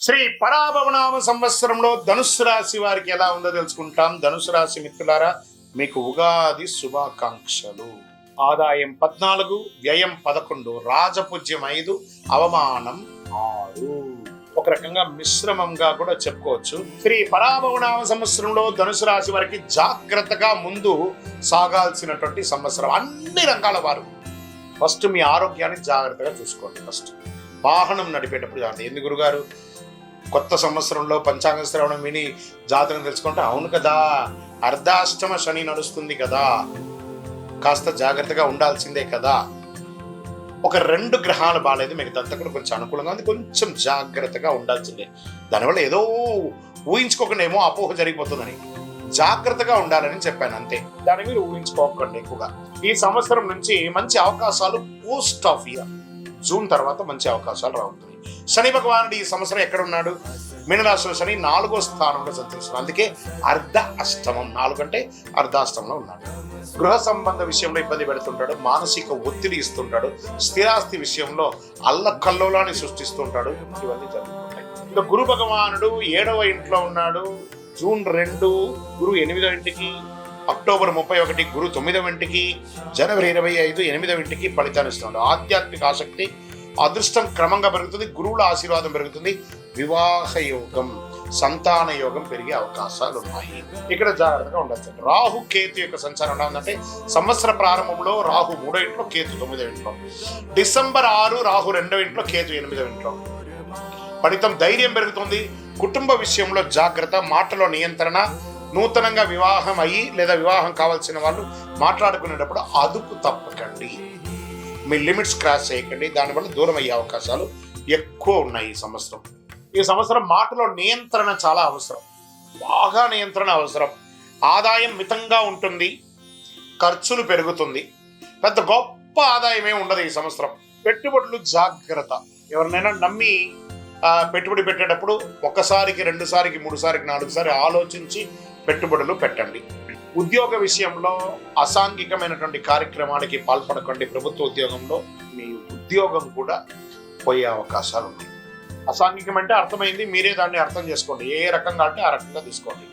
శ్రీ పరాభవనామ సంవత్సరంలో ధనుస్సు రాశి వారికి ఎలా ఉందో తెలుసుకుంటాం. ధనుసు రాశి మిత్రులారా, మీకు ఉగాది శుభాకాంక్షలు. ఆదాయం 14, వ్యయం 11, రాజపూజ్యం 5, అవమానం 6. ఒక రకంగా మిశ్రమంగా కూడా చెప్పుకోవచ్చు. శ్రీ పరాభవనామ సంవత్సరంలో ధనుసు రాశి వారికి జాగ్రత్తగా ముందు సాగాల్సినటువంటి సంవత్సరం. అన్ని రంగాల వారు ఫస్ట్ మీ ఆరోగ్యాన్ని జాగ్రత్తగా చూసుకోండి. ఫస్ట్ వాహనం నడిపేటప్పుడు జాగ్రత్త. ఎందుకు గురుగారు కొత్త సంవత్సరంలో పంచాంగ శ్రవణం విని జాతకం తెలుసుకుంటే, అవును కదా అర్ధాష్టమ శని నడుస్తుంది కదా, కాస్త జాగ్రత్తగా ఉండాల్సిందే కదా. ఒక 2 గ్రహాలు బాగాలేదు, మిగతా కూడా కొంచెం అనుకూలంగా ఉంది, కొంచెం జాగ్రత్తగా ఉండాల్సిందే. దానివల్ల ఏదో ఊహించుకోకుండా ఏమో అపోహ జరిగిపోతుందని జాగ్రత్తగా ఉండాలని చెప్పాను, అంతే. దాని మీరు ఊహించుకోకండి ఎక్కువగా. ఈ సంవత్సరం నుంచి మంచి అవకాశాలు పోస్ట్ ఆఫ్ ఇయర్ జూన్ తర్వాత మంచి అవకాశాలు రావుతున్నాయి. శని భగవానుడు ఈ సంవత్సరం ఎక్కడ ఉన్నాడు? మీనరాశిలో శని 4వ స్థానంలో సంచరిస్తున్నాడు. అందుకే అర్ధ అష్టమం, 4 అంటే అర్ధాష్టమంలో ఉన్నాడు. గృహ సంబంధ విషయంలో ఇబ్బంది పెడుతుంటాడు, మానసిక ఒత్తిడి ఇస్తుంటాడు, స్థిరాస్తి విషయంలో అల్లకల్లోలాన్ని సృష్టిస్తుంటాడు. ఇవన్నీ జరుగుతుంటాయి. ఇంకా గురు భగవానుడు 7వ ఇంట్లో ఉన్నాడు. జూన్ 2 గురు 8వ ఇంటికి, అక్టోబర్ 31 గురు 9వ ఇంటికి, జనవరి 25 8వ ఇంటికి ఫలితాన్ని ఇస్తున్నాడు. ఆధ్యాత్మిక ఆసక్తి, అదృష్టం క్రమంగా పెరుగుతుంది, గురువుల ఆశీర్వాదం పెరుగుతుంది, వివాహ యోగం, సంతాన యోగం పెరిగే అవకాశాలు ఉన్నాయి. ఇక్కడ జాగ్రత్తగా ఉండొచ్చు. రాహు కేతు యొక్క సంచారం ఎలా ఉందంటే, సంవత్సర ప్రారంభంలో రాహు 3వ ఇంట్లో, కేతు 9వ ఇంట్లో. డిసెంబర్ 6 రాహు 2వ ఇంట్లో, కేతు 8వ ఇంట్లో. ఫలితం ధైర్యం పెరుగుతుంది, కుటుంబ విషయంలో జాగ్రత్త, మాటలో నియంత్రణ, నూతనంగా వివాహం అయ్యి లేదా వివాహం కావాల్సిన వాళ్ళు మాట్లాడుకునేటప్పుడు అదుపు తప్పకండి, మీ లిమిట్స్ క్రాస్ చేయకండి. దానివల్ల దూరం అయ్యే అవకాశాలు ఎక్కువ ఉన్నాయి ఈ సంవత్సరం. ఈ సంవత్సరం మాటలో నియంత్రణ చాలా అవసరం, బాగా నియంత్రణ అవసరం. ఆదాయం మితంగా ఉంటుంది, ఖర్చులు పెరుగుతుంది, పెద్ద గొప్ప ఆదాయమే ఉండదు ఈ సంవత్సరం. పెట్టుబడులు జాగ్రత్త. ఎవరినైనా నమ్మి పెట్టుబడి పెట్టేటప్పుడు 1సారికి 2సారికి 3సారికి 4సారి ఆలోచించి పెట్టుబడులు పెట్టండి. ఉద్యోగ విషయంలో అసాంఘికమైనటువంటి కార్యక్రమాలకి పాల్పడకండి. ప్రభుత్వ ఉద్యోగంలో మీ ఉద్యోగం కూడా పోయే అవకాశాలు ఉన్నాయి. అసాంఘికం అంటే అర్థమైంది, మీరే దాన్ని అర్థం చేసుకోండి. ఏ రకంగా అంటే ఆ రకంగా తీసుకోండి.